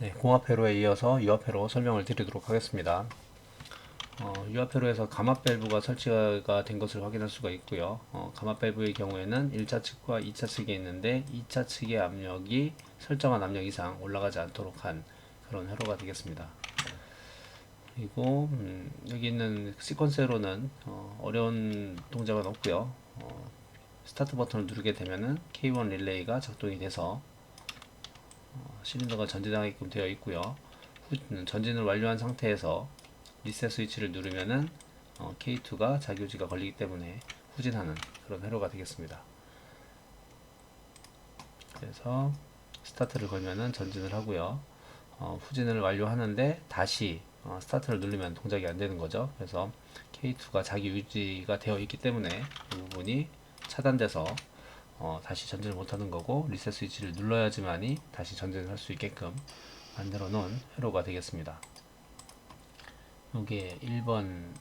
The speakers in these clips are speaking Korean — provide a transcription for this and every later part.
네, 공합회로에 이어서 유압회로 설명을 드리도록 하겠습니다. 유압회로에서 감압 밸브가 설치가 된 것을 확인할 수가 있고요. 감압 밸브의 경우에는 1차 측과 2차 측에 있는데 2차 측의 압력이 설정한 압력 이상 올라가지 않도록 한 그런 회로가 되겠습니다. 그리고 여기 있는 시퀀스회로는 어려운 동작은 없고요. 스타트 버튼을 누르게 되면은 K1 릴레이가 작동이 돼서 실린더가 전진하게끔 되어 있고요. 전진을 완료한 상태에서 리셋 스위치를 누르면은 K2가 자기유지가 걸리기 때문에 후진하는 그런 회로가 되겠습니다. 그래서 스타트를 걸면은 전진을 하고요. 후진을 완료하는데 다시 스타트를 누르면 동작이 안 되는 거죠. 그래서 K2가 자기 유지가 되어 있기 때문에 이 부분이 차단돼서 다시 전진을 못하는 거고, 리셋 스위치를 눌러야지만이 다시 전진을 할 수 있게끔 만들어 놓은 회로가 되겠습니다. 이게 1번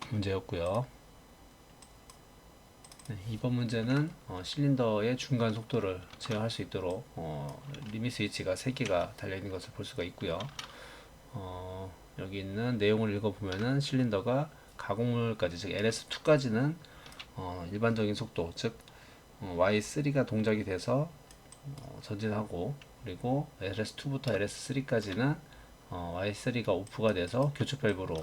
문제였고요. 네, 2번 문제는 실린더의 중간 속도를 제어할 수 있도록 리밋 스위치가 3개가 달려있는 것을 볼 수가 있고요. 여기 있는 내용을 읽어보면은 실린더가 가공물까지, 즉 LS2까지는 일반적인 속도, 즉 Y3가 동작이 돼서 전진하고, 그리고 LS2부터 LS3까지는 Y3가 오프가 돼서 교축 밸브로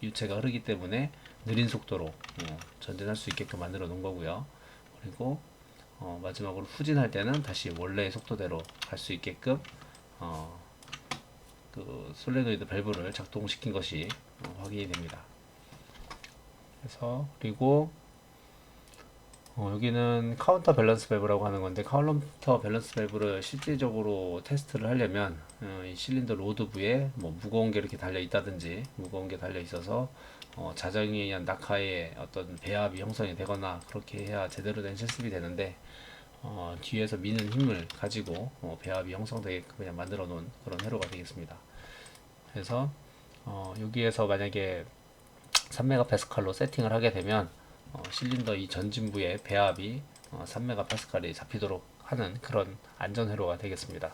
유체가 흐르기 때문에 느린 속도로 전진할 수 있게끔 만들어 놓은 거고요. 그리고 마지막으로 후진할 때는 다시 원래의 속도대로 갈 수 있게끔 그 솔레노이드 밸브를 작동시킨 것이 확인이 됩니다. 그래서 그리고 여기는 카운터 밸런스 밸브라고 하는 건데, 카운터 밸런스 밸브를 실질적으로 테스트를 하려면 이 실린더 로드부에 뭐 무거운 게 이렇게 달려 있다든지, 무거운 게 달려 있어서 자정에 의한 낙하의 어떤 배압이 형성이 되거나 그렇게 해야 제대로 된 실습이 되는데, 뒤에서 미는 힘을 가지고 배압이 형성되게끔 그냥 만들어 놓은 그런 회로가 되겠습니다. 그래서 여기에서 만약에 3메가파스칼로 세팅을 하게 되면 실린더 이 전진부의 배압이 3메가파스칼이 잡히도록 하는 그런 안전 회로가 되겠습니다.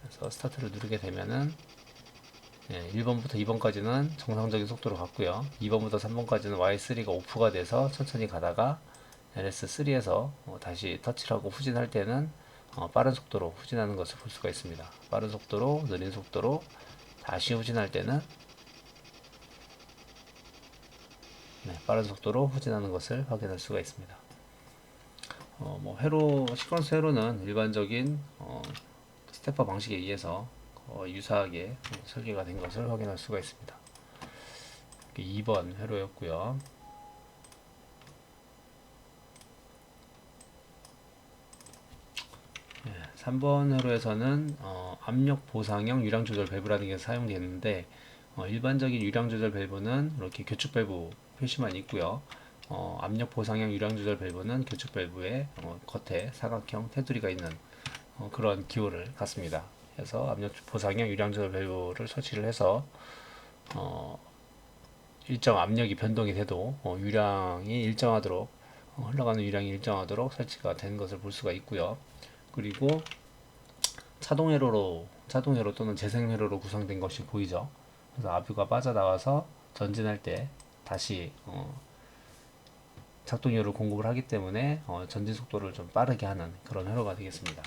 그래서 스타트를 누르게 되면은 1번부터 2번까지는 정상적인 속도로 갔고요. 2번부터 3번까지는 Y3가 오프가 돼서 천천히 가다가 LS3에서 다시 터치를 하고 후진할 때는 빠른 속도로 후진하는 것을 볼 수가 있습니다. 빠른 속도로, 느린 속도로 다시 후진할 때는 빠른 속도로 후진하는 것을 확인할 수가 있습니다. 뭐 회로, 시퀀스 회로는 일반적인 스태퍼 방식에 의해서 유사하게 설계가 된 것을 확인할 수가 있습니다. 2번 회로였고요. 3번 회로에서는 압력 보상형 유량 조절 밸브라는 게 사용되는데, 일반적인 유량 조절 밸브는 이렇게 교축 밸브 표시만 있고요. 압력 보상형 유량 조절 밸브는 교축 밸브의 겉에 사각형 테두리가 있는 그런 기호를 갖습니다. 그래서 압력 보상형 유량 조절 밸브를 설치를 해서 일정 압력이 변동이 돼도 유량이 일정하도록, 흘러가는 유량이 일정하도록 설치가 된 것을 볼 수가 있고요. 그리고 자동 회로 또는 재생 회로로 구성된 것이 보이죠. 그래서 압유가 빠져나와서 전진할 때 다시 작동료를 공급을 하기 때문에 전진 속도를 좀 빠르게 하는 그런 회로가 되겠습니다.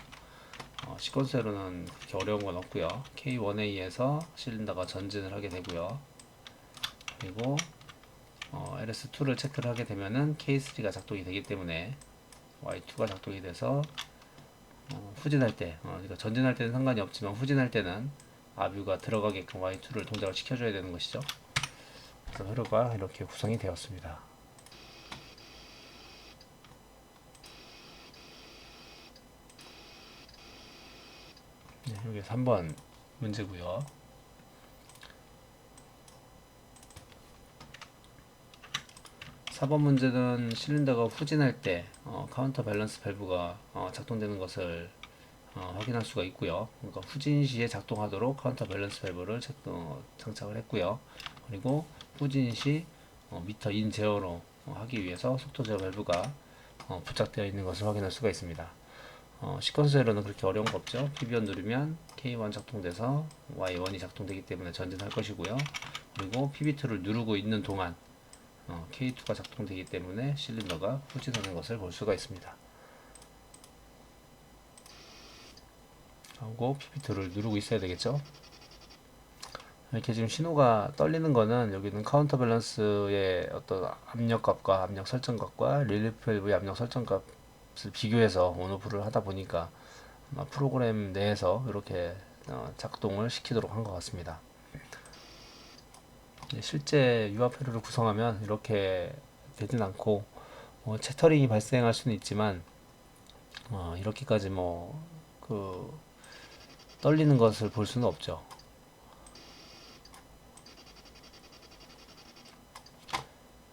시퀀스 회로는 그렇게 어려운 건 없고요. K1A에서 실린더가 전진을 하게 되고요. 그리고 LS2를 체크를 하게 되면은 K3가 작동이 되기 때문에 Y2가 작동이 돼서 후진할 때, 그러니까 전진할 때는 상관이 없지만 후진할 때는 압유가 들어가게끔 Y2를 동작을 시켜줘야 되는 것이죠. 그래서 회로가 이렇게 구성이 되었습니다. 네, 여기 3번 문제고요. 4번 문제는 실린더가 후진할 때 카운터 밸런스 밸브가 작동되는 것을 확인할 수가 있고요. 그러니까 후진 시에 작동하도록 카운터 밸런스 밸브를 장착을 했고요. 그리고 후진 시 미터 인 제어로 하기 위해서 속도 제어 밸브가 부착되어 있는 것을 확인할 수가 있습니다. 시퀀스 에러는 그렇게 어려운 거 없죠. PB1 누르면 K1 작동돼서 Y1이 작동되기 때문에 전진할 것이고요. 그리고 PB2를 누르고 있는 동안 K2가 작동되기 때문에 실린더가 후진하는 것을 볼 수가 있습니다. 하고 PB2를 누르고 있어야 되겠죠. 이렇게 지금 신호가 떨리는 거는 여기는 카운터 밸런스의 어떤 압력값과 압력 설정값과 릴리프 밸브의 압력 설정값을 비교해서 온오프를 하다 보니까 아마 프로그램 내에서 이렇게 작동을 시키도록 한 것 같습니다. 실제 유압 회로를 구성하면 이렇게 되진 않고 채터링이 발생할 수는 있지만 이렇게까지 그 떨리는 것을 볼 수는 없죠.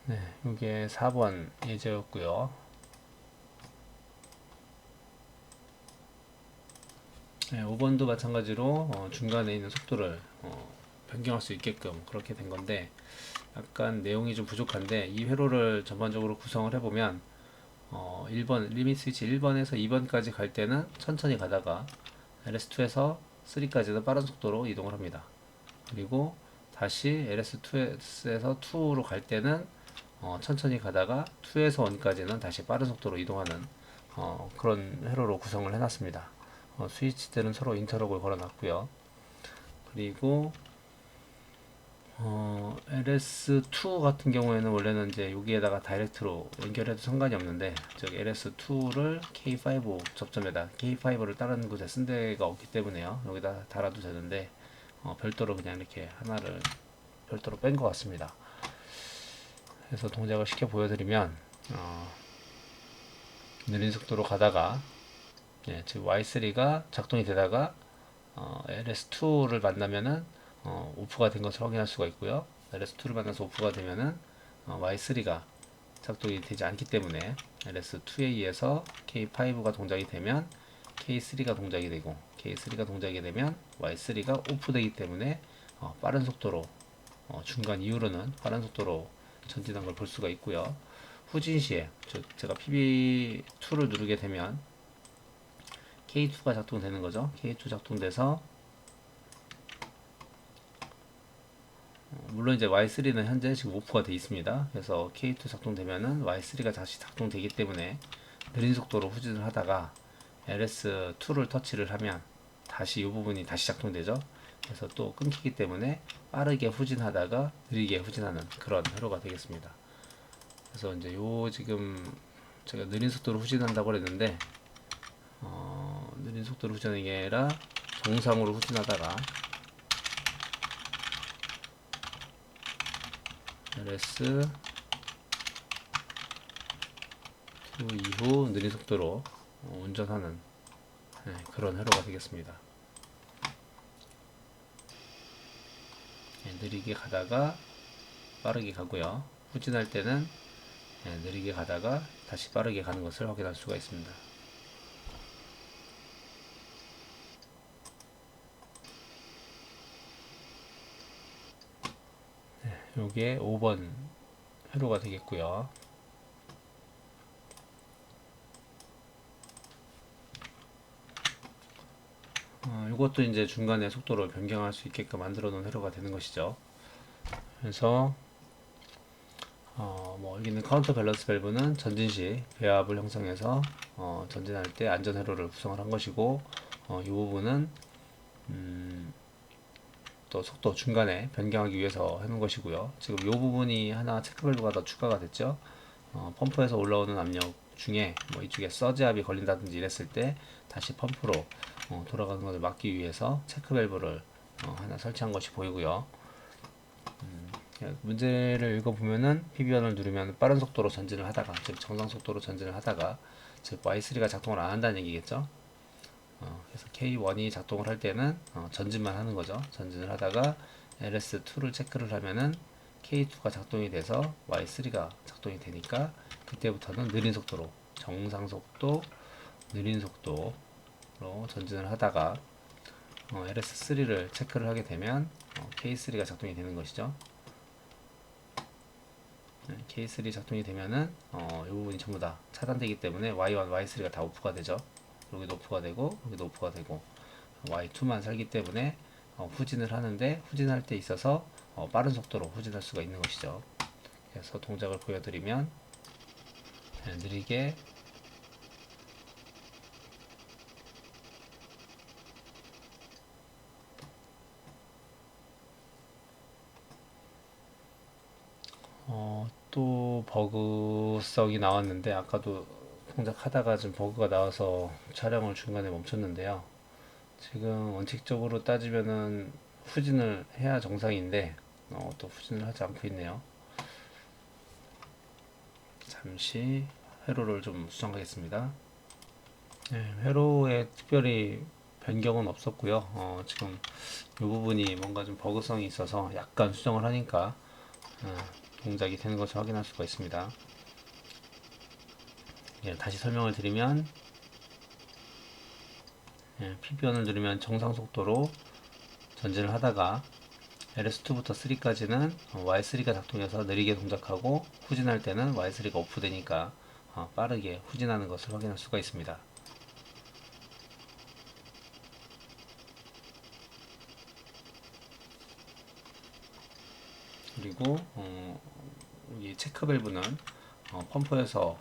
네, 이게 4번 예제였고요. 네, 5번도 마찬가지로 중간에 있는 속도를 변경할 수 있게끔 그렇게 된 건데 약간 내용이 좀 부족한데 이 회로를 전반적으로 구성을 해보면 1번 리밋 스위치 1번에서 2번까지 갈 때는 천천히 가다가 LS2에서 3까지는 빠른 속도로 이동을 합니다. 그리고 다시 LS2에서 2로 갈 때는 천천히 가다가 2에서 1까지는 다시 빠른 속도로 이동하는 그런 회로로 구성을 해놨습니다. 스위치들은 서로 인터럭을 걸어놨고요. 그리고 LS2 같은 경우에는 원래는 이제 여기에다가 다이렉트로 연결해도 상관이 없는데 저기 LS2를 K5 접점에다 K5를 다른 곳에 쓴 데가 없기 때문에요. 여기다 달아도 되는데 별도로 그냥 이렇게 하나를 별도로 뺀 것 같습니다. 그래서 동작을 시켜 보여드리면 느린 속도로 가다가 지금 Y3가 작동이 되다가 LS2를 만나면은 오프가 된 것을 확인할 수가 있고요. LS2를 만나서 오프가 되면은 Y3가 작동이 되지 않기 때문에 LS2에 의해서 K5가 동작이 되면 K3가 동작이 되고 K3가 동작이 되면 Y3가 오프되기 때문에 빠른 속도로 중간 이후로는 빠른 속도로 전진한 걸 볼 수가 있고요. 후진 시에 제가 PB2를 누르게 되면 K2가 작동되는 거죠. K2 작동돼서 물론 이제 Y3는 현재 지금 오프가 되어 있습니다. 그래서 K2 작동되면은 Y3가 다시 작동되기 때문에 느린 속도로 후진을 하다가 LS2를 터치를 하면 다시 이 부분이 다시 작동되죠. 그래서 또 끊기기 때문에 빠르게 후진하다가 느리게 후진하는 그런 회로가 되겠습니다. 그래서 이제 요 지금 제가 느린 속도로 후진한다고 그랬는데 느린 속도로 후진하는 게 아니라 정상으로 후진하다가 LS2 이후 느린 속도로 운전하는 그런 회로가 되겠습니다. 느리게 가다가 빠르게 가고요. 후진할 때는 느리게 가다가 다시 빠르게 가는 것을 확인할 수가 있습니다. 요게 5번 회로가 되겠고요. 이것도 이제 중간에 속도를 변경할 수 있게끔 만들어 놓은 회로가 되는 것이죠. 그래서 여기는 카운터 밸런스 밸브는 전진 시 배압을 형성해서 전진할 때 안전 회로를 구성을 한 것이고 이 부분은 또 속도 중간에 변경하기 위해서 해놓은 것이고요. 지금 이 부분이 하나 체크 밸브가 더 추가가 됐죠. 펌프에서 올라오는 압력 중에 이쪽에 서지압이 걸린다든지 이랬을 때 다시 펌프로 돌아가는 것을 막기 위해서 체크 밸브를 하나 설치한 것이 보이고요. 문제를 읽어보면은 PB1을 누르면 빠른 속도로 전진을 하다가 즉 정상 속도로 전진을 하다가 즉 Y3가 작동을 안 한다는 얘기겠죠. 그래서 K1이 작동을 할 때는 전진만 하는 거죠. 전진을 하다가 LS2를 체크를 하면은 K2가 작동이 돼서 Y3가 작동이 되니까 그때부터는 느린 속도로 정상 속도 느린 속도로 전진을 하다가 LS3를 체크를 하게 되면 K3가 작동이 되는 것이죠. K3 작동이 되면은 이 부분이 전부 다 차단되기 때문에 Y1, Y3가 다 오프가 되죠. 여기도 오프가 되고 여기도 오프가 되고 Y2만 살기 때문에 후진을 하는데 후진할 때 있어서 빠른 속도로 후진할 수가 있는 것이죠. 그래서 동작을 보여드리면 느리게 또 버그성이 나왔는데 아까도 동작하다가 좀 버그가 나와서 촬영을 중간에 멈췄는데요. 지금 원칙적으로 따지면은 후진을 해야 정상인데 또 후진을 하지 않고 있네요. 잠시 회로를 좀 수정하겠습니다. 네, 회로에 특별히 변경은 없었고요. 지금 이 부분이 뭔가 좀 버그성이 있어서 약간 수정을 하니까 동작이 되는 것을 확인할 수가 있습니다. 예, 다시 설명을 드리면 PB원을 누르면 정상 속도로 전진을 하다가 LS2부터 3까지는 Y3가 작동해서 느리게 동작하고 후진할 때는 Y3가 오프되니까 빠르게 후진하는 것을 확인할 수가 있습니다. 그리고 이 체크 밸브는 펌프에서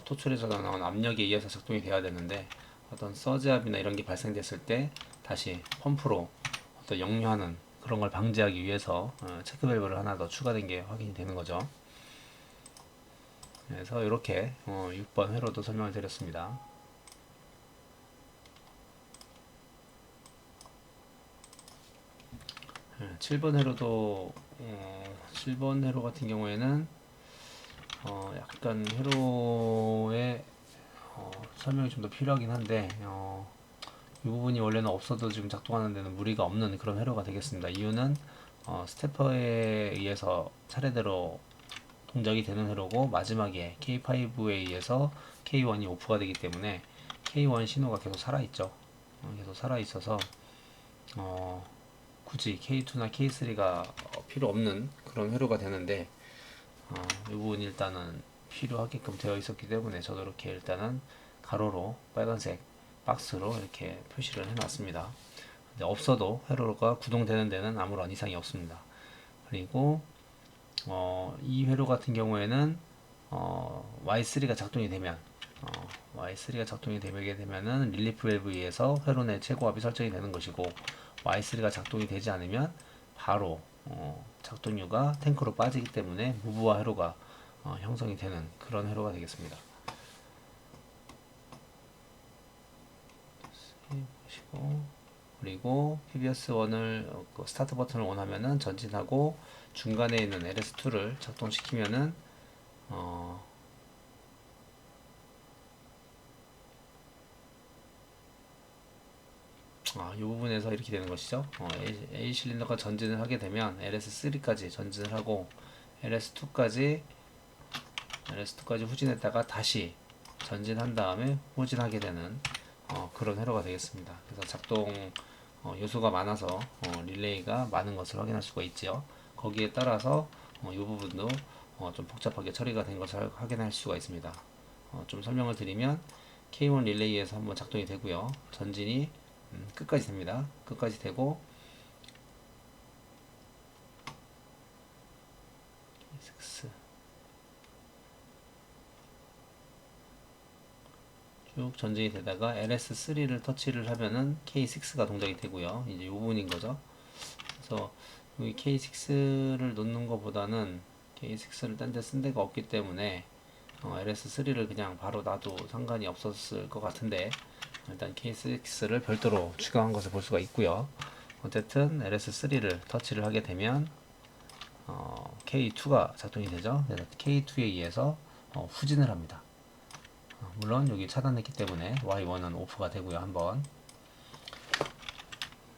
토출에서 나온 압력에 의해서 작동이 되어야 되는데 어떤 서지압이나 이런 게 발생됐을 때 다시 펌프로 어떤 역류하는 그런 걸 방지하기 위해서 체크 밸브를 하나 더 추가된 게 확인이 되는 거죠. 그래서 이렇게 6번 회로도 설명을 드렸습니다. 7번 회로도 7번 회로 같은 경우에는 약간 회로의 설명이 좀 더 필요하긴 한데 이 부분이 원래는 없어도 지금 작동하는 데는 무리가 없는 그런 회로가 되겠습니다. 이유는 스태퍼에 의해서 차례대로 동작이 되는 회로고 마지막에 K5에 의해서 K1이 오프가 되기 때문에 K1 신호가 계속 살아있죠. 계속 살아있어서 굳이 K2나 K3가 필요 없는 그런 회로가 되는데 이 부분이 일단은 필요하게끔 되어 있었기 때문에 저도 이렇게 일단은 가로로 빨간색 박스로 이렇게 표시를 해놨습니다. 근데 없어도 회로가 구동되는 데는 아무런 이상이 없습니다. 그리고 이 회로 같은 경우에는 Y3가 작동이 되면 Y3가 작동이 되게 되면은 릴리프 밸브에 의해서 회로 내 최고압이 설정이 되는 것이고 Y3가 작동이 되지 않으면 바로 작동류가 탱크로 빠지기 때문에 무브와 회로가 형성이 되는 그런 회로가 되겠습니다. 그리고 PBS1을 스타트 버튼을 원하면은 전진하고 중간에 있는 LS2를 작동시키면은 이 부분에서 이렇게 되는 것이죠. A 실린더가 전진을 하게 되면 LS3까지 전진을 하고 LS2까지 후진했다가 다시 전진한 다음에 후진하게 되는 그런 회로가 되겠습니다. 그래서 작동 요소가 많아서 릴레이가 많은 것을 확인할 수가 있지요. 거기에 따라서 이 부분도 좀 복잡하게 처리가 된 것을 확인할 수가 있습니다. 좀 설명을 드리면 K1 릴레이에서 한번 작동이 되고요. 전진이 끝까지 됩니다. 끝까지 되고 쭉 전진이 되다가 LS3를 터치를 하면은 K6가 동작이 되고요. 이제 이 부분인 거죠. 그래서 여기 K6를 놓는 것보다는 K6를 딴 데 쓴 데가 없기 때문에 LS3를 그냥 바로 놔도 상관이 없었을 것 같은데 일단 K6를 별도로 추가한 것을 볼 수가 있고요. 어쨌든 LS3를 터치를 하게 되면 K2가 작동이 되죠. 그래서 K2에 의해서 후진을 합니다. 물론 여기 차단했기 때문에 Y1은 오프가 되고요. 한번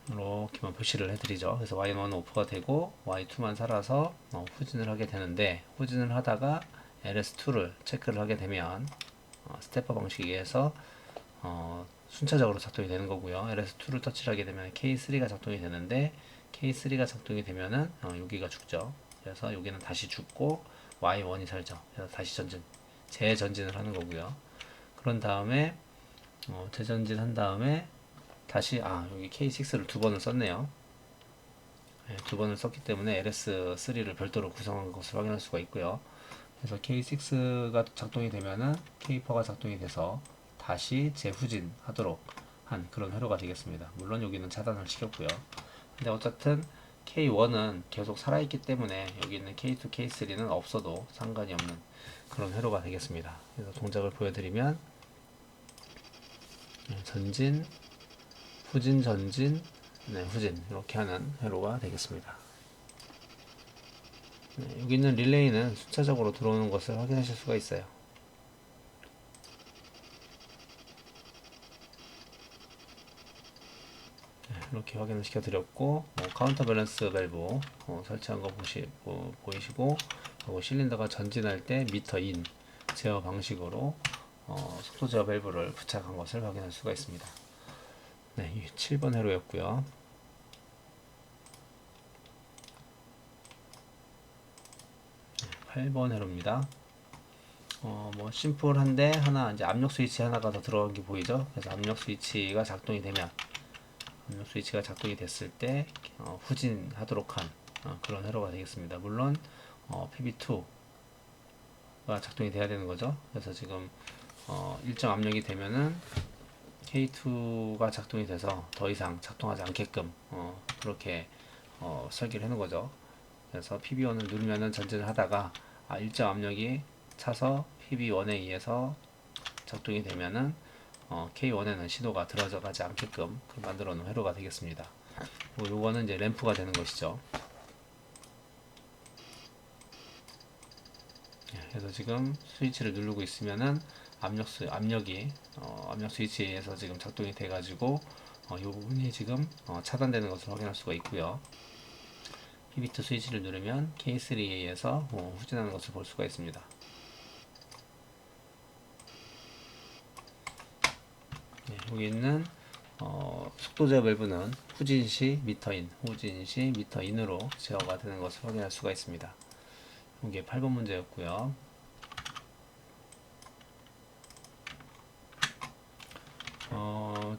이렇게만 표시를 해드리죠. 그래서 Y1은 오프가 되고 Y2만 살아서 후진을 하게 되는데 후진을 하다가 LS2를 체크를 하게 되면 스태퍼 방식에서 순차적으로 작동이 되는 거고요. LS2를 터치를 하게 되면 K3가 작동이 되는데 K3가 작동이 되면은 여기가 죽죠. 그래서 여기는 다시 죽고 Y1이 살죠. 그래서 다시 재전진을 하는 거고요. 그런 다음에 재전진 한 다음에 다시 여기 K6를 두 번을 썼네요. 네, 두 번을 썼기 때문에 LS3를 별도로 구성한 것을 확인할 수가 있고요. 그래서 K6가 작동이 되면은 K4가 작동이 돼서 다시 재후진하도록 한 그런 회로가 되겠습니다. 물론 여기는 차단을 시켰고요. 근데 어쨌든 K1은 계속 살아있기 때문에 여기 있는 K2, K3는 없어도 상관이 없는 그런 회로가 되겠습니다. 그래서 동작을 보여드리면 전진, 후진, 전진, 후진 이렇게 하는 회로가 되겠습니다. 여기 있는 릴레이는 순차적으로 들어오는 것을 확인하실 수가 있어요. 이렇게 확인을 시켜드렸고 카운터 밸런스 밸브 설치한 거 보이시고 실린더가 전진할 때 미터 인 제어 방식으로 속도 제어 밸브를 부착한 것을 확인할 수가 있습니다. 네, 7번 회로였고요. 8번 회로입니다. 심플한데 하나 이제 압력 스위치 하나가 더 들어간 게 보이죠? 그래서 압력 스위치가 작동이 되면 압력 스위치가 작동이 됐을 때 후진하도록 한 그런 회로가 되겠습니다. 물론 PB2가 작동이 돼야 되는 거죠. 그래서 지금 일정 압력이 되면은 K2가 작동이 돼서 더 이상 작동하지 않게끔 그렇게 설계를 해놓은 거죠. 그래서 PB1을 누르면은 전진을 하다가 일정 압력이 차서 PB1에 의해서 작동이 되면은 K1에는 신호가 들어가지 않게끔 만들어 놓은 회로가 되겠습니다. 요거는 이제 램프가 되는 것이죠. 그래서 지금 스위치를 누르고 있으면은 압력 스위치에서 지금 작동이 돼 가지고 이 부분이 지금 차단되는 것을 확인할 수가 있고요. PB2 스위치를 누르면 K3A에서 후진하는 것을 볼 수가 있습니다. 여기 있는 속도 제어 밸브는 후진 시 미터인, 후진 시 미터인으로 제어가 되는 것을 확인할 수가 있습니다. 이게 8번 문제였고요.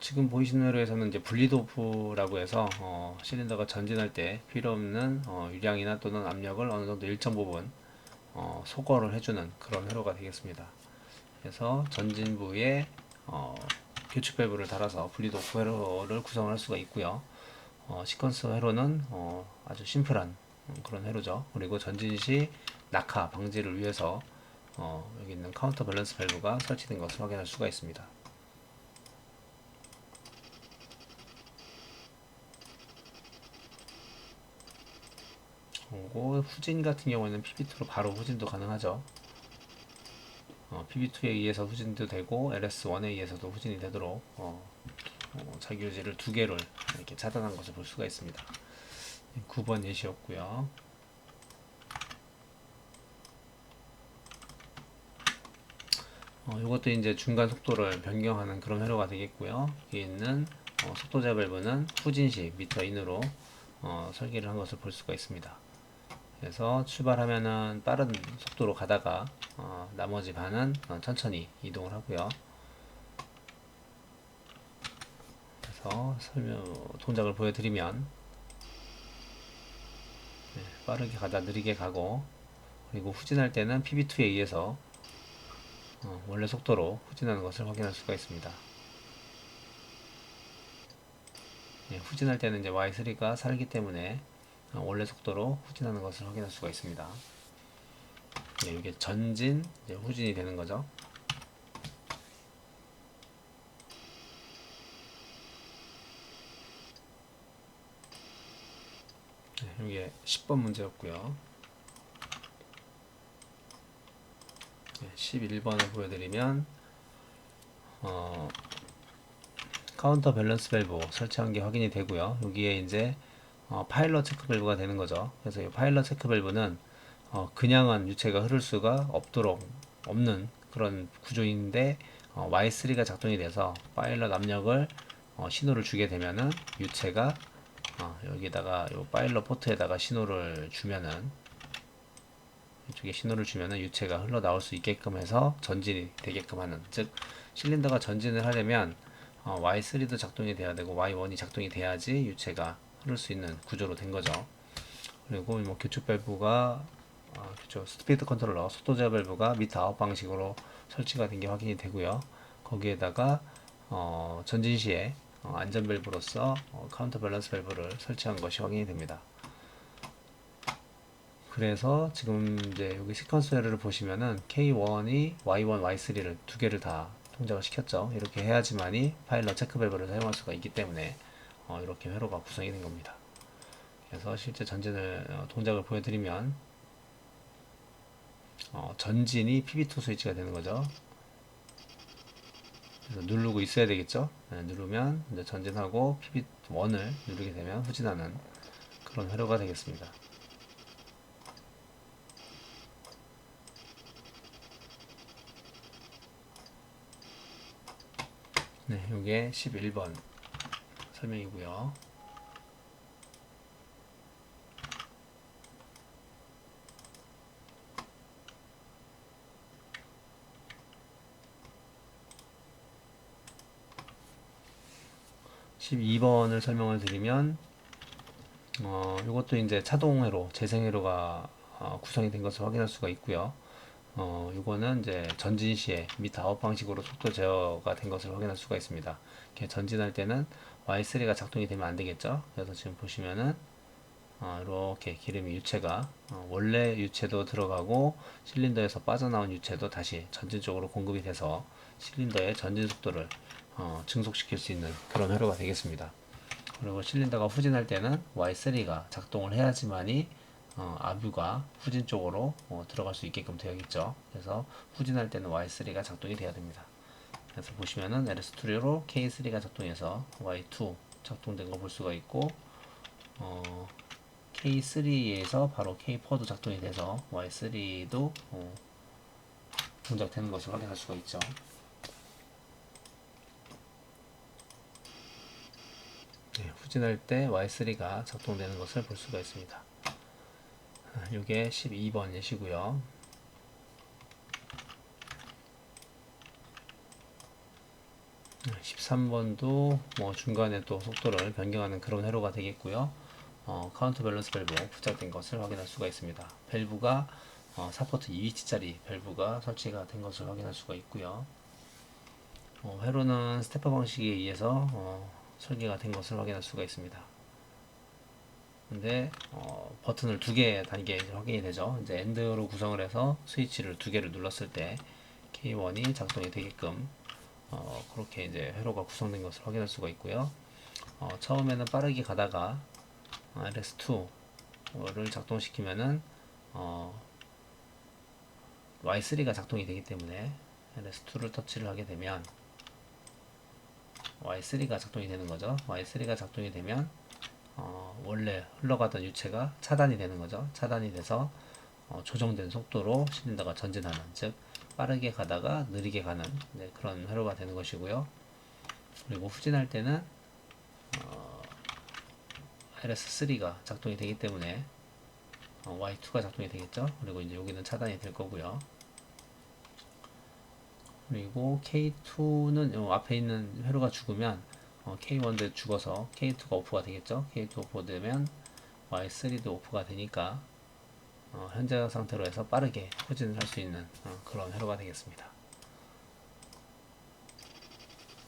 지금 보이시는 회로에서는 이제 분리도프라고 해서 실린더가 전진할 때 필요 없는 유량이나 또는 압력을 어느 정도 일정 부분 소거를 해주는 그런 회로가 되겠습니다. 그래서 전진부에 교축 밸브를 달아서 분리도프 회로를 구성을 할 수가 있고요. 시퀀스 회로는 아주 심플한 그런 회로죠. 그리고 전진 시 낙하 방지를 위해서 여기 있는 카운터 밸런스 밸브가 설치된 것을 확인할 수가 있습니다. 그리고 후진 같은 경우에는 PB2로 바로 후진도 가능하죠. PB2에 의해서 후진도 되고 LS1에 의해서도 후진이 되도록 자기유지를 두 개를 이렇게 차단한 것을 볼 수가 있습니다. 9번 예시였고요. 이것도 이제 중간 속도를 변경하는 그런 회로가 되겠고요. 여기 있는 속도 제어 밸브는 후진시 미터 인으로 설계를 한 것을 볼 수가 있습니다. 그래서 출발하면은 빠른 속도로 가다가 나머지 반은 천천히 이동을 하고요. 그래서 동작을 보여드리면 빠르게 가다 느리게 가고 그리고 후진할 때는 PB2에 의해서 원래 속도로 후진하는 것을 확인할 수가 있습니다. 후진할 때는 이제 Y3가 살기 때문에 원래 속도로 후진하는 것을 확인할 수가 있습니다. 이게 전진, 이제 후진이 되는 거죠. 이게 10번 문제였고요. 11번을 보여드리면 카운터 밸런스 밸브 설치한 게 확인이 되고요. 여기에 이제 파일럿 체크 밸브가 되는 거죠. 그래서 이 파일럿 체크 밸브는 그냥은 유체가 흐를 수가 없는 그런 구조인데 Y3가 작동이 돼서 파일럿 압력을 신호를 주게 되면은 유체가 여기다가 요 파일럿 포트에다가 신호를 주면은 이쪽에 신호를 주면은 유체가 흘러 나올 수 있게끔 해서 전진이 되게끔 하는, 즉 실린더가 전진을 하려면 Y3도 작동이 돼야 되고 Y1이 작동이 돼야지 유체가 흐를 수 있는 구조로 된 거죠. 그리고 뭐 규축 밸브가 규축 스피드 컨트롤러 속도 제어 밸브가 미터 아웃 방식으로 설치가 된 게 확인이 되고요. 거기에다가 전진 시에 안전 밸브로서 카운터 밸런스 밸브를 설치한 것이 확인이 됩니다. 그래서 지금 이제 여기 시퀀스 에러를 보시면은 K1이 Y1, Y3를 두 개를 다 동작을 시켰죠. 이렇게 해야지만이 파일럿 체크 밸브를 사용할 수가 있기 때문에 이렇게 회로가 구성이 된 겁니다. 그래서 실제 전진을 동작을 보여드리면 전진이 PB2 스위치가 되는 거죠. 그래서 누르고 있어야 되겠죠. 네, 누르면 이제 전진하고 PB1을 누르게 되면 후진하는 그런 회로가 되겠습니다. 네, 이게 11번 설명이고요. 12번을 설명을 드리면 이것도 이제 차동회로, 재생회로가 구성이 된 것을 확인할 수가 있고요. 이거는 이제 전진 시에 미터 아웃 방식으로 속도 제어가 된 것을 확인할 수가 있습니다. 이렇게 전진할 때는 Y3가 작동이 되면 안 되겠죠. 그래서 지금 보시면은 이렇게 기름이 유체가 원래 유체도 들어가고 실린더에서 빠져나온 유체도 다시 전진 쪽으로 공급이 돼서 실린더의 전진 속도를 증속시킬 수 있는 그런 회로가 되겠습니다. 그리고 실린더가 후진할 때는 Y3가 작동을 해야지만이 아뷰가 후진 쪽으로 들어갈 수 있게끔 되어 있죠. 그래서 후진할 때는 Y3가 작동이 돼야 됩니다. 그래서 보시면은 LS2로 K3가 작동해서 Y2 작동된 거 볼 수가 있고 K3에서 바로 K4도 작동이 돼서 Y3도 동작되는 것을 확인할 수가 있죠. 네, 후진할 때 Y3가 작동되는 것을 볼 수가 있습니다. 이게 12번 예시고요. 13번도 뭐 중간에 또 속도를 변경하는 그런 회로가 되겠고요. 카운터 밸런스 밸브가 부착된 것을 확인할 수가 있습니다. 밸브가 사포트 2위치짜리 밸브가 설치가 된 것을 확인할 수가 있고요. 회로는 스테퍼 방식에 의해서 설계가 된 것을 확인할 수가 있습니다. 근데 버튼을 두 개 단계 확인이 되죠. 이제 엔드로 구성을 해서 스위치를 두 개를 눌렀을 때 K1이 작동이 되게끔 그렇게 이제 회로가 구성된 것을 확인할 수가 있고요. 처음에는 빠르게 가다가 LS2를 작동시키면은 Y3가 작동이 되기 때문에 LS2를 터치를 하게 되면 Y3가 작동이 되는 거죠. Y3가 작동이 되면 원래 흘러가던 유체가 차단이 되는 거죠. 차단이 돼서 조정된 속도로 실린더가 전진하는, 즉 빠르게 가다가 느리게 가는 그런 회로가 되는 것이고요. 그리고 후진할 때는 LS3가 작동이 되기 때문에 Y2가 작동이 되겠죠. 그리고 이제 여기는 차단이 될 거고요. 그리고 K2는 앞에 있는 회로가 죽으면 K1도 죽어서 K2가 오프가 되겠죠. K2 오프 되면 Y3도 오프가 되니까 현재 상태로 해서 빠르게 후진을 할 수 있는 그런 회로가 되겠습니다.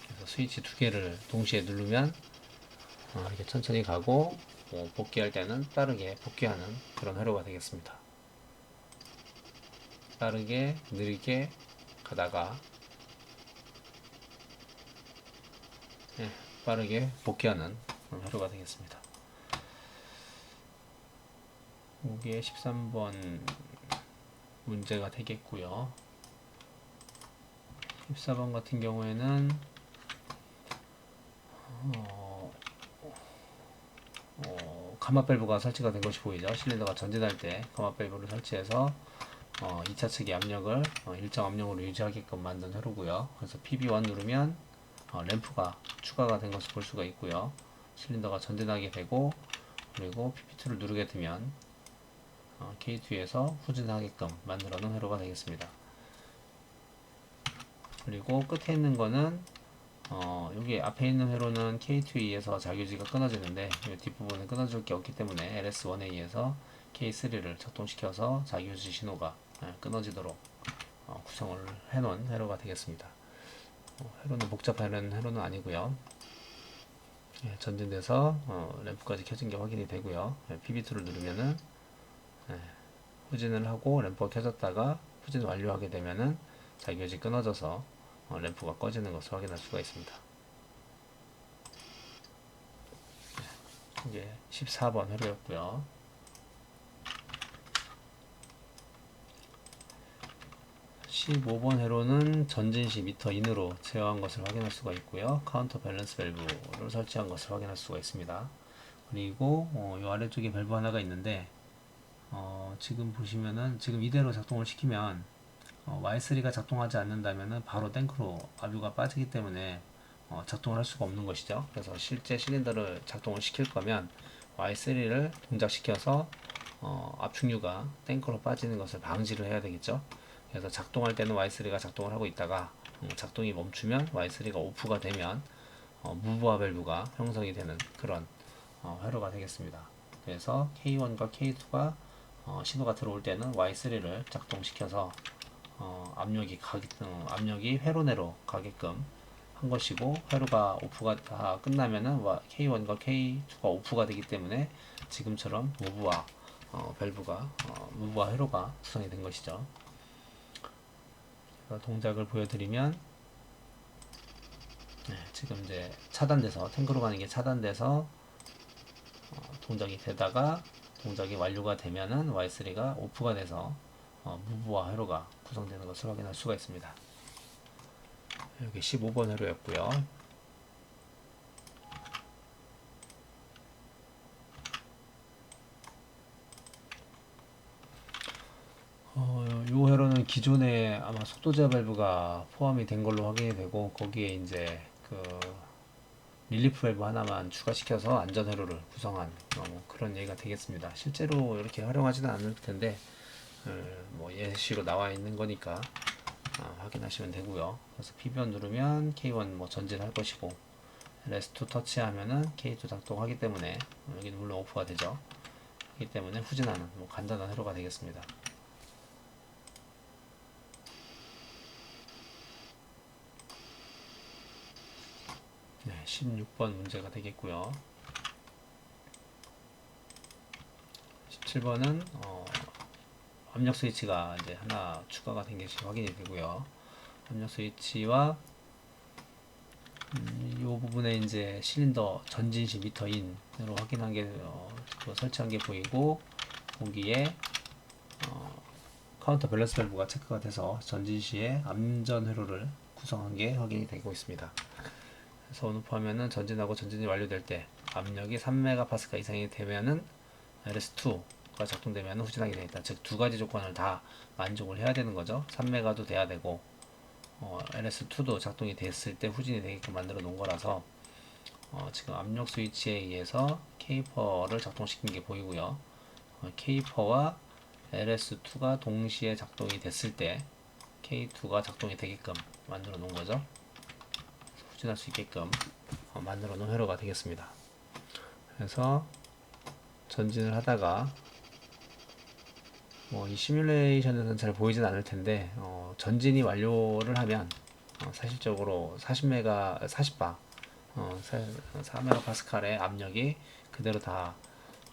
그래서 스위치 두 개를 동시에 누르면 이렇게 천천히 가고 복귀할 때는 빠르게 복귀하는 그런 회로가 되겠습니다. 빠르게 느리게 가다가 빠르게 복귀하는 그런 회로가 되겠습니다. 이게 13번 문제가 되겠고요. 14번 같은 경우에는 가마 밸브가 설치가 된 것이 보이죠. 실린더가 전진할 때 가마 밸브를 설치해서 2차 측의 압력을 일정 압력으로 유지하게끔 만든 회로고요. 그래서 PB1 누르면 램프가 추가가 된 것을 볼 수가 있고요. 실린더가 전진하게 되고, 그리고 PP2를 누르게 되면 K2에서 후진하게끔 만들어 놓은 회로가 되겠습니다. 그리고 끝에 있는 거는 여기 앞에 있는 회로는 K2에 의해서 자유지가 끊어지는데 이 뒷부분은 끊어질 게 없기 때문에 LS1에 의해서 K3를 작동시켜서 자유지 신호가 끊어지도록 구성을 해놓은 회로가 되겠습니다. 회로는 복잡한 회로는 아니고요. 전진돼서 램프까지 켜진 게 확인이 되고요. PB2를 누르면은 후진을 하고 램프가 켜졌다가 후진 완료하게 되면은 자유지 끊어져서 램프가 꺼지는 것을 확인할 수가 있습니다. 이게 14번 회로였고요. 15번 회로는 전진시 미터 인으로 제어한 것을 확인할 수가 있고요. 카운터 밸런스 밸브를 설치한 것을 확인할 수가 있습니다. 그리고 이 아래쪽에 밸브 하나가 있는데 지금 보시면은 지금 이대로 작동을 시키면 Y3가 작동하지 않는다면은 바로 탱크로 압유가 빠지기 때문에 작동을 할 수가 없는 것이죠. 그래서 실제 실린더를 작동을 시킬 거면 Y3를 동작시켜서 압축유가 탱크로 빠지는 것을 방지를 해야 되겠죠. 그래서 작동할 때는 Y3가 작동을 하고 있다가 작동이 멈추면 Y3가 오프가 되면 무브와 밸브가 형성이 되는 그런 회로가 되겠습니다. 그래서 K1과 K2가 신호가 들어올 때는 Y3를 작동시켜서 압력이 회로 내로 가게끔 한 것이고, 회로가 오프가 다 끝나면은 K1과 K2가 오프가 되기 때문에 지금처럼 무브와 회로가 구성이 된 것이죠. 동작을 보여드리면 지금 이제 차단돼서 탱크로 가는 게 차단돼서 동작이 되다가 동작이 완료가 되면은 Y3가 오프가 돼서 무브와 회로가 구성되는 것을 확인할 수가 있습니다. 여기 15번 회로였고요. 이 회로는 기존에 아마 속도 제어 밸브가 포함이 된 걸로 확인이 되고, 거기에 이제 그 릴리프 밸브 하나만 추가시켜서 안전 회로를 구성한 그런 얘기가 되겠습니다. 실제로 이렇게 활용하지는 않을 텐데 뭐 예시로 나와 있는 거니까 확인하시면 되고요. 그래서 PB1 누르면 K1 뭐 전진할 것이고, LS2 터치하면은 K2 작동하기 때문에 여기는 물론 오프가 되죠. 그렇기 때문에 후진하는 뭐 간단한 회로가 되겠습니다. 네, 16번 문제가 되겠고요. 17번은 압력 스위치가 이제 하나 추가가 된 것이 확인이 되고요. 압력 스위치와 이 부분에 이제 실린더 전진시 미터 인으로 확인한 게 설치한 게 보이고, 거기에 카운터 밸런스 밸브가 체크가 돼서 전진시에 안전 회로를 구성한 게 확인이 되고 있습니다. 그래서 온오프 하면은 전진하고 전진이 완료될 때 압력이 3MPa 이상이 되면은 LS2가 작동되면 후진하게 되겠다. 즉 두 가지 조건을 다 만족을 해야 되는 거죠. 3메가도 돼야 되고 LS2도 작동이 됐을 때 후진이 되게끔 만들어 놓은 거라서 지금 압력 스위치에 의해서 K4를 작동시킨 게 보이고요. K4와 LS2가 동시에 작동이 됐을 때 K2가 작동이 되게끔 만들어 놓은 거죠. 후진할 수 있게끔 만들어 놓은 회로가 되겠습니다. 그래서 전진을 하다가 이 시뮬레이션에서는 잘 보이진 않을 텐데 전진이 완료를 하면 사실적으로 40바 4메가파스칼의 압력이 그대로 다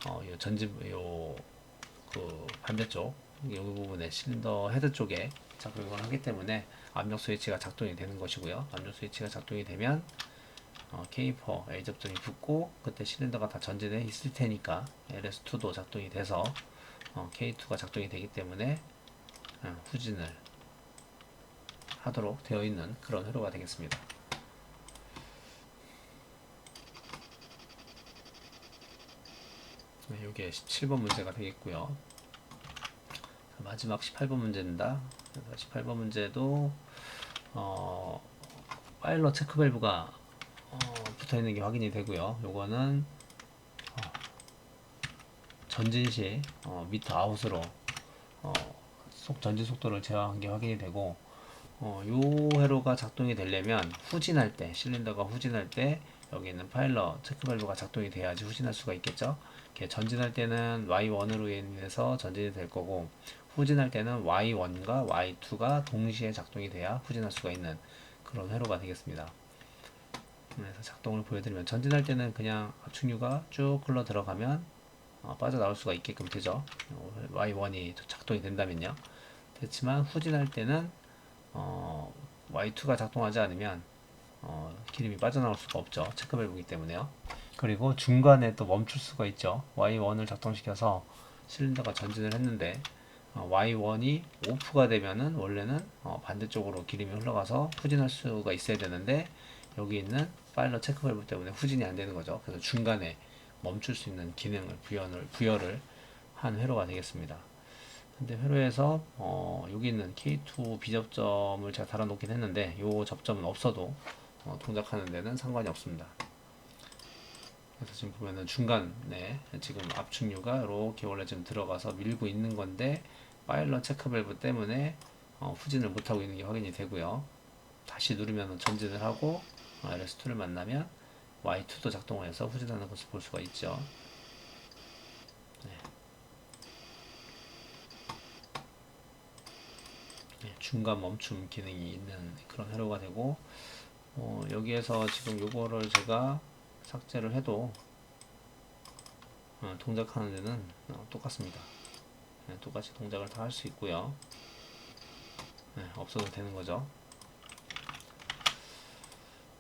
요 전진 그 반대쪽 여기 부분에 실린더 헤드 쪽에 작동을 하기 때문에 압력 스위치가 작동이 되는 것이고요. 압력 스위치가 작동이 되면 K4 A 접점이 붙고 그때 실린더가 다 전진해 있을 테니까 LS2도 작동이 돼서 K2가 작동이 되기 때문에 후진을 하도록 되어 있는 그런 회로가 되겠습니다. 이게 17번 문제가 되겠고요. 마지막 18번 문제입니다. 18번 문제도 파일럿 체크 밸브가 붙어 있는 게 확인이 되고요. 요거는 전진 시 미터 아웃으로 전진 속도를 제어한 게 확인이 되고, 요 회로가 작동이 되려면 후진할 때, 실린더가 후진할 때 여기 있는 파일럿 체크 밸브가 작동이 돼야지 후진할 수가 있겠죠. 이렇게 전진할 때는 Y1으로 인해서 전진이 될 거고, 후진할 때는 Y1과 Y2가 동시에 작동이 돼야 후진할 수가 있는 그런 회로가 되겠습니다. 그래서 작동을 보여드리면, 전진할 때는 그냥 압축유가 쭉 흘러 들어가면 빠져나올 수가 있게끔 되죠. Y1이 작동이 된다면요. 그렇지만 후진할 때는 Y2가 작동하지 않으면 기름이 빠져나올 수가 없죠. 체크 밸브이기 때문에요. 그리고 중간에 또 멈출 수가 있죠. Y1을 작동시켜서 실린더가 전진을 했는데 Y1이 오프가 되면은 원래는 반대쪽으로 기름이 흘러가서 후진할 수가 있어야 되는데 여기 있는 파일럿 체크 밸브 때문에 후진이 안 되는 거죠. 그래서 중간에 멈출 수 있는 기능을 부여를 한 회로가 되겠습니다. 근데 회로에서 여기 있는 K2 비접점을 제가 달아놓긴 했는데 이 접점은 없어도 동작하는 데는 상관이 없습니다. 그래서 지금 보면은 중간에 지금 압축유가 이렇게 원래 지금 들어가서 밀고 있는 건데 파일럿 체크 밸브 때문에 후진을 못하고 있는 게 확인이 되고요. 다시 누르면 전진을 하고 LS2를 만나면 Y2도 작동을 해서 후진하는 것을 볼 수가 있죠. 네. 중간 멈춤 기능이 있는 그런 회로가 되고, 여기에서 지금 요거를 제가 삭제를 해도 동작하는 데는 똑같습니다. 네, 똑같이 동작을 다 할 수 있고요. 네, 없어도 되는 거죠.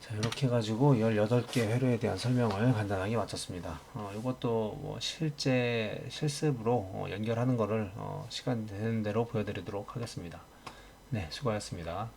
자, 이렇게 해가지고 18개 회로에 대한 설명을 간단하게 마쳤습니다. 이것도 뭐 실제 실습으로 연결하는 거를 시간 되는 대로 보여드리도록 하겠습니다. 네, 수고하셨습니다.